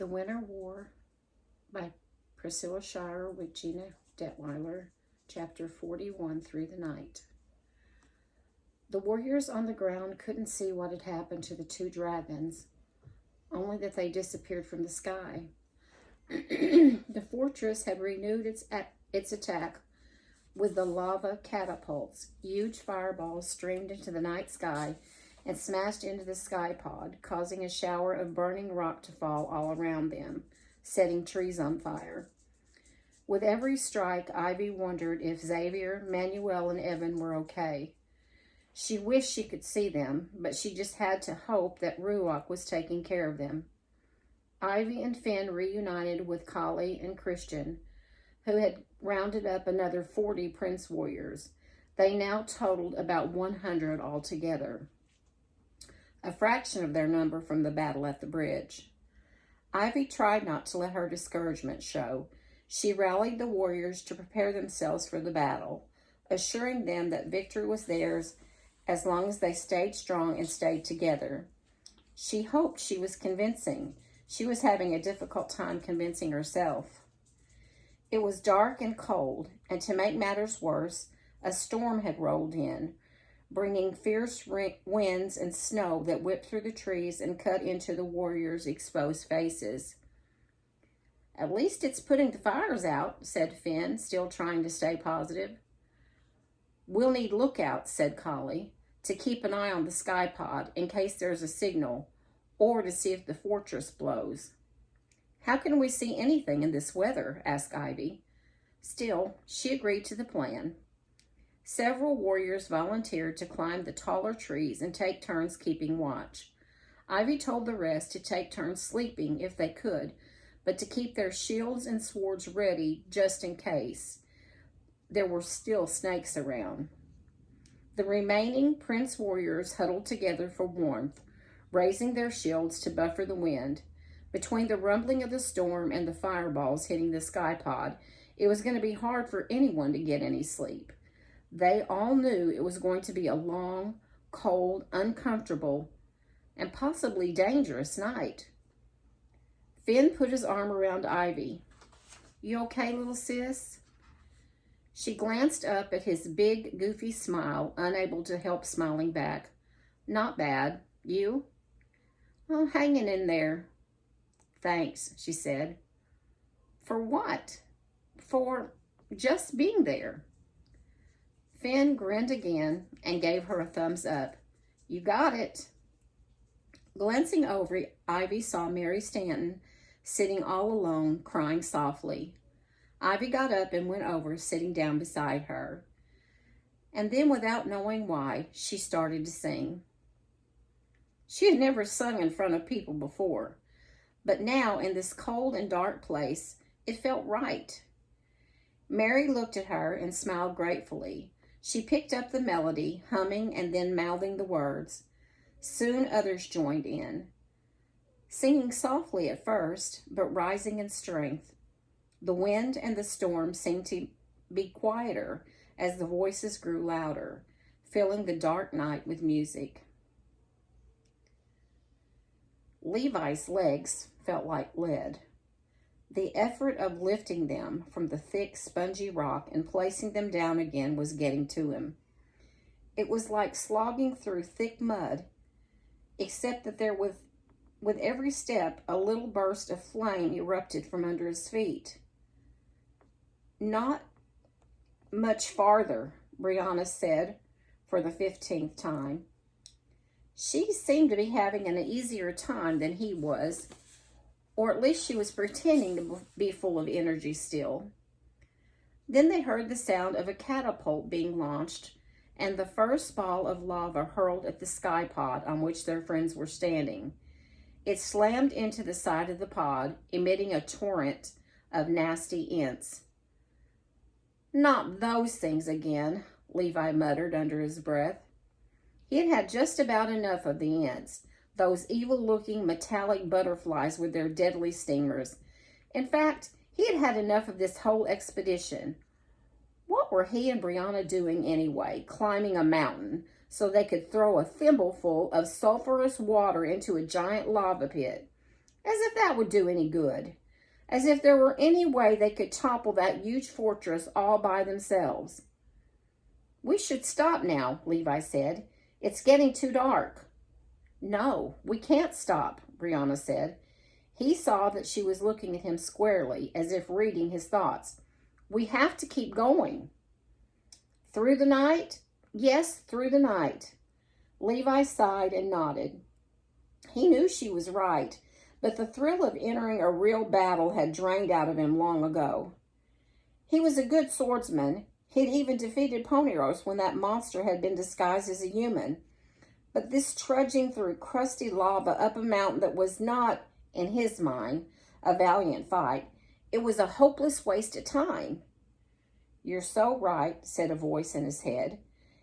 The Winter War by Priscilla Shirer with Gina Detweiler, chapter 41 through the night. The warriors on the ground couldn't see what had happened to the two dragons, only that they disappeared from the sky. The fortress had renewed its attack with the lava catapults. Huge fireballs streamed into the night sky and smashed into the sky pod, causing a shower of burning rock to fall all around them, setting trees on fire. With every strike, Ivy wondered if Xavier, Manuel, and Evan were okay. She wished she could see them, but she just had to hope that Ruach was taking care of them. Ivy and Finn reunited with Kali and Christian, who had rounded up another 40 prince warriors. They now totaled about 100 altogether, a fraction of their number from the battle at the bridge. Ivy tried not to let her discouragement show. She rallied the warriors to prepare themselves for the battle, assuring them that victory was theirs as long as they stayed strong and stayed together. She hoped she was convincing. She was having a difficult time convincing herself. It was dark and cold, and to make matters worse, a storm had rolled in, bringing fierce winds and snow that whipped through the trees and cut into the warriors' exposed faces. "At least it's putting the fires out," said Finn, still trying to stay positive. "We'll need lookouts," said Kali, "to keep an eye on the sky pod in case there's a signal, or to see if the fortress blows." "How can we see anything in this weather?" asked Ivy. Still, she agreed to the plan. Several warriors volunteered to climb the taller trees and take turns keeping watch. Ivy told the rest to take turns sleeping if they could, but to keep their shields and swords ready just in case there were still snakes around. The remaining prince warriors huddled together for warmth, raising their shields to buffer the wind. Between the rumbling of the storm and the fireballs hitting the sky pod, it was going to be hard for anyone to get any sleep. They all knew it was going to be a long, cold, uncomfortable, and possibly dangerous night. Finn put his arm around Ivy. "You okay, little sis?" She glanced up at his big, goofy smile, unable to help smiling back. "Not bad. You?" "Oh, hanging in there." "Thanks," she said. "For what?" "For just being there." Finn grinned again and gave her a thumbs up. "You got it." Glancing over, Ivy saw Mary Stanton sitting all alone, crying softly. Ivy got up and went over, sitting down beside her. And then, without knowing why, she started to sing. She had never sung in front of people before, but now, in this cold and dark place, it felt right. Mary looked at her and smiled gratefully. She picked up the melody, humming and then mouthing the words. Soon others joined in, singing softly at first, but rising in strength. The wind and the storm seemed to be quieter as the voices grew louder, filling the dark night with music. Levi's legs felt like lead. The effort of lifting them from the thick, spongy rock and placing them down again was getting to him. It was like slogging through thick mud, except that there with every step, a little burst of flame erupted from under his feet. "Not much farther," Brianna said for the 15th time. She seemed to be having an easier time than he was, or at least she was pretending to be full of energy still. Then they heard the sound of a catapult being launched, and the first ball of lava hurled at the sky pod on which their friends were standing. It slammed into the side of the pod, emitting a torrent of nasty ints. "Not those things again," Levi muttered under his breath. He had had just about enough of the ints, those evil-looking metallic butterflies with their deadly stingers. In fact, he had had enough of this whole expedition. What were he and Brianna doing anyway, climbing a mountain so they could throw a thimbleful of sulfurous water into a giant lava pit? As if that would do any good. As if there were any way they could topple that huge fortress all by themselves. We should stop now, Levi said. It's getting too dark. No, we can't stop, Brianna said. He saw that she was looking at him squarely, as if reading his thoughts. We have to keep going. Through the night? Yes, through the night. Levi sighed and nodded. He knew she was right, but the thrill of entering a real battle had drained out of him long ago. He was a good swordsman. He'd even defeated Ponyrose when that monster had been disguised as a human. But this trudging through crusty lava up a mountain that was not, in his mind, a valiant fight, it was a hopeless waste of time. You're so right, said a voice in his head.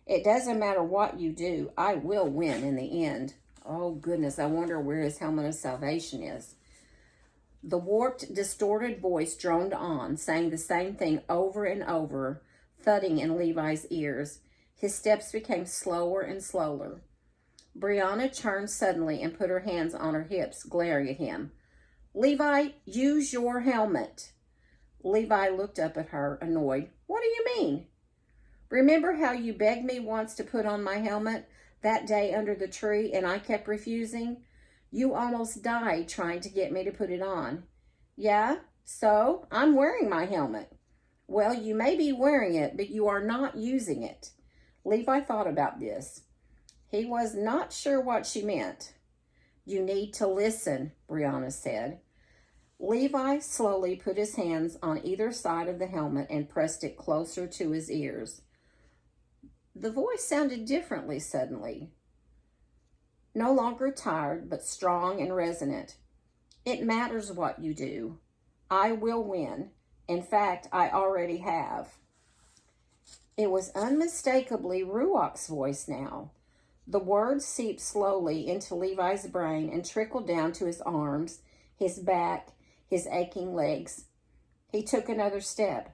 It doesn't matter what you do, I will win in the end. Oh, goodness, I wonder where his helmet of salvation is. The warped, distorted voice droned on, saying the same thing over and over, thudding in Levi's ears. His steps became slower and slower. Brianna turned suddenly and put her hands on her hips, glaring at him. Levi, use your helmet. Levi looked up at her, annoyed. What do you mean? Remember how you begged me once to put on my helmet that day under the tree and I kept refusing? You almost died trying to get me to put it on. Yeah, so I'm wearing my helmet. Well, you may be wearing it, but you are not using it. Levi thought about this. He was not sure what she meant. You need to listen, Brianna said. Levi slowly put his hands on either side of the helmet and pressed it closer to his ears. The voice sounded differently suddenly. No longer tired, but strong and resonant. It matters what you do. I will win. In fact, I already have. It was unmistakably Ruach's voice now. The words seeped slowly into Levi's brain and trickled down to his arms, his back, his aching legs. He took another step,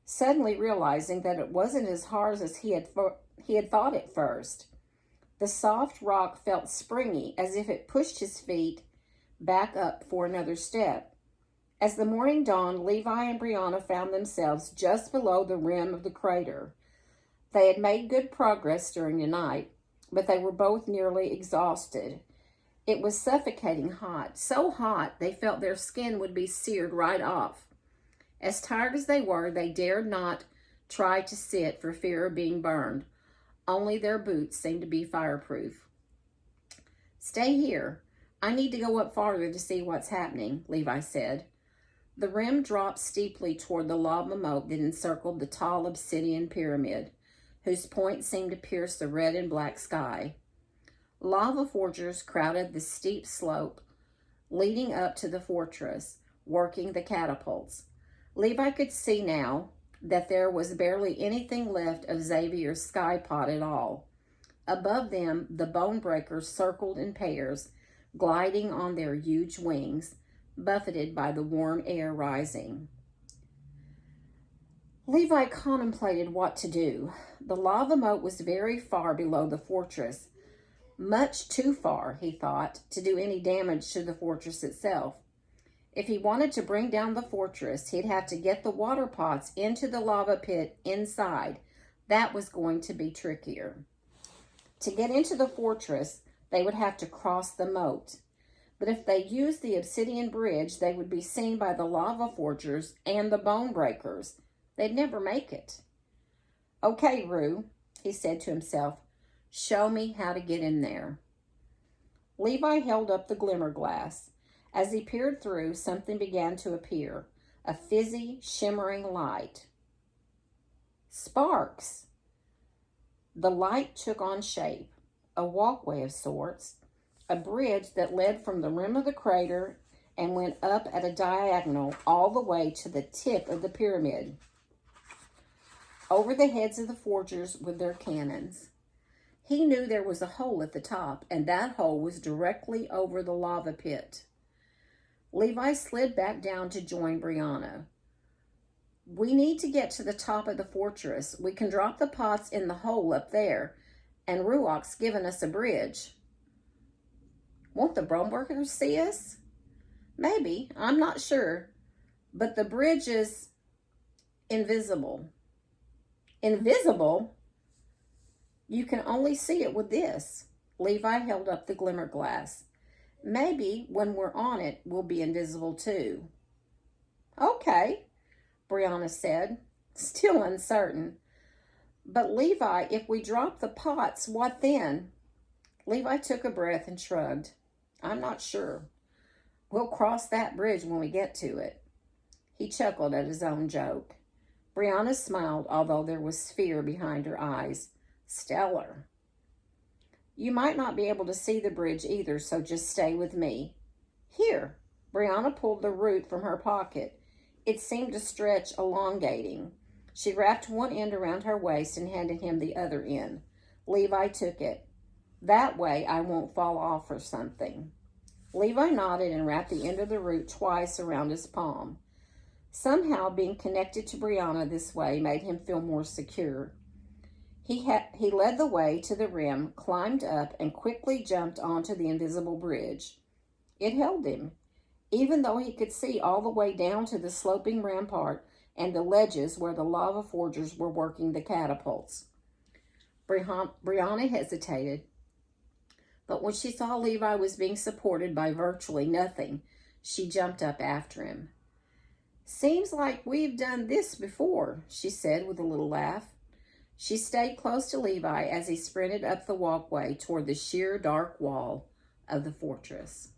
suddenly realizing that it wasn't as hard as he had thought at first. The soft rock felt springy, as if it pushed his feet back up for another step. As the morning dawned, Levi and Brianna found themselves just below the rim of the crater. They had made good progress during the night, but they were both nearly exhausted. It was suffocating hot, so hot they felt their skin would be seared right off. As tired as they were, they dared not try to sit for fear of being burned. Only their boots seemed to be fireproof. Stay here. I need to go up farther to see what's happening, Levi said. The rim dropped steeply toward the lava moat that encircled the tall obsidian pyramid, whose point seemed to pierce the red and black sky. Lava forgers crowded the steep slope leading up to the fortress, working the catapults. Levi could see now that there was barely anything left of Xavier's sky pod at all. Above them, the bone breakers circled in pairs, gliding on their huge wings, buffeted by the warm air rising. Levi contemplated what to do. The lava moat was very far below the fortress, much too far, he thought, to do any damage to the fortress itself. If he wanted to bring down the fortress, he'd have to get the water pots into the lava pit inside. That was going to be trickier. To get into the fortress, they would have to cross the moat. But if they used the obsidian bridge, they would be seen by the lava forgers and the bone breakers. They'd never make it. Okay, Rue, he said to himself, show me how to get in there. Levi held up the glimmer glass. As he peered through, something began to appear, a fizzy, shimmering light. Sparks! The light took on shape, a walkway of sorts, a bridge that led from the rim of the crater and went up at a diagonal all the way to the tip of the pyramid, over the heads of the forgers with their cannons. He knew there was a hole at the top, and that hole was directly over the lava pit. Levi slid back down to join Brianna. We need to get to the top of the fortress. We can drop the pots in the hole up there, and Ruach's given us a bridge. Won't the bone breakers see us? Maybe, I'm not sure. But the bridge is invisible. Invisible? You can only see it with this. Levi held up the glimmer glass. Maybe when we're on it, we'll be invisible too. Okay, Brianna said, still uncertain. But Levi, if we drop the pots, what then? Levi took a breath and shrugged. I'm not sure. We'll cross that bridge when we get to it. He chuckled at his own joke. Brianna smiled, although there was fear behind her eyes. Stellar. You might not be able to see the bridge either, so just stay with me. Here. Brianna pulled the root from her pocket. It seemed to stretch, elongating. She wrapped one end around her waist and handed him the other end. Levi took it. That way I won't fall off or something. Levi nodded and wrapped the end of the root twice around his palm. Somehow being connected to Brianna this way made him feel more secure. He led the way to the rim, climbed up, and quickly jumped onto the invisible bridge. It held him, even though he could see all the way down to the sloping rampart and the ledges where the lava forgers were working the catapults. Brianna hesitated, but when she saw Levi was being supported by virtually nothing, she jumped up after him. Seems like we've done this before, she said with a little laugh. She stayed close to Levi as he sprinted up the walkway toward the sheer dark wall of the fortress.